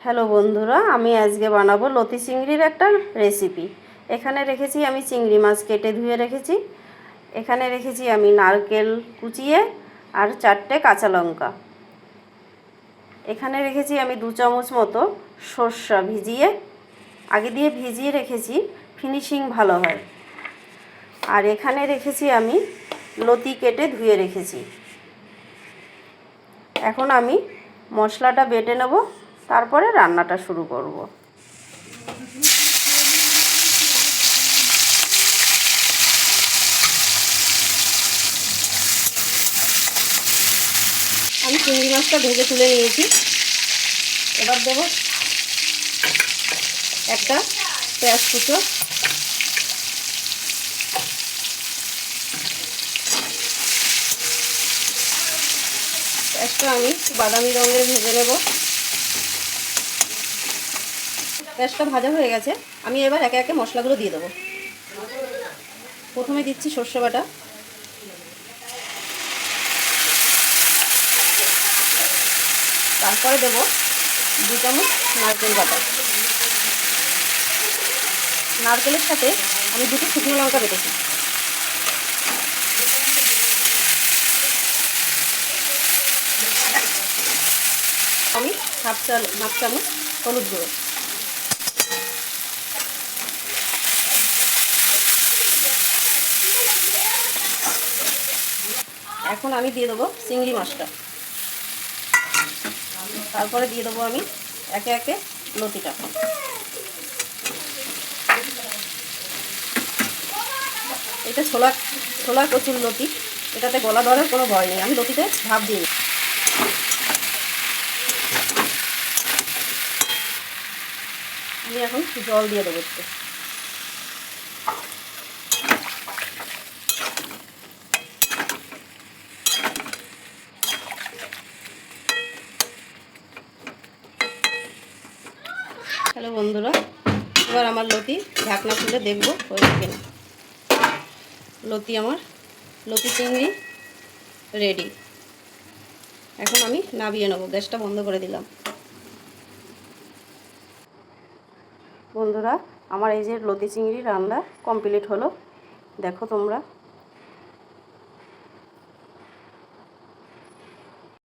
Hello বন্ধুরা, আমি আজকে বানাবো লতি চিংড়ির একটা রেসিপি। এখানে রেখেছি আমি চিংড়ি মাছ কেটে ধুয়ে রেখেছি। এখানে রেখেছি আমি নারকেল কুচিয়ে আর 4টে কাঁচা লঙ্কা। এখানে রেখেছি আমি 2 চামচ মতো সর্ষা আগে দিয়ে ভিজিয়ে রেখেছি, ফিনিশিং ভালো হয়। আর এখানে রেখেছি আমি লতি কেটে ধুয়ে রেখেছি। এখন আমি মশলাটা বেটে নেব, তারপরে রান্নাটা শুরু করব। আমি চিংড়ি মাছটা ভেজে তুলে নিয়েছি। এবার দেব একটা পেঁয়াজ কুচো, পেঁয়াজটা আমি বাদামি রঙের ভেজে নেব। পেঁয়াজটা ভাজা হয়ে গেছে, আমি এবার একে একে মশলাগুলো দিয়ে দেবো। প্রথমে দিচ্ছি সর্ষে বাটা, তারপরে দেব 2 চামচ নারকেল বাটা। নারকেলের সাথে আমি 2টো শুকনো লঙ্কা বেটেছি। আমি হাফ চামচ হলুদ গুঁড়ো। এখন আমি দিয়ে দেবো চিংড়ি মাছটা, তারপরে দিয়ে দেবো আমি একে একে লতিটা। এটা ছোলা কচুর লতি, এটাতে গলা ধরার কোনো ভয় নেই। আমি লতিতে ভাপ দিই। আমি এখন জল দিয়ে দেবো একটু। হ্যালো বন্ধুরা, এবার আমার লতি ঢাকনা খুলে দেখবো হয়েছে কিনা। লতি চিংড়ি রেডি। এখন আমি নামিয়ে নেবো, গ্যাসটা বন্ধ করে দিলাম। বন্ধুরা, আমার এই যে লতি চিংড়ি রান্না কমপ্লিট হলো, দেখো তোমরা।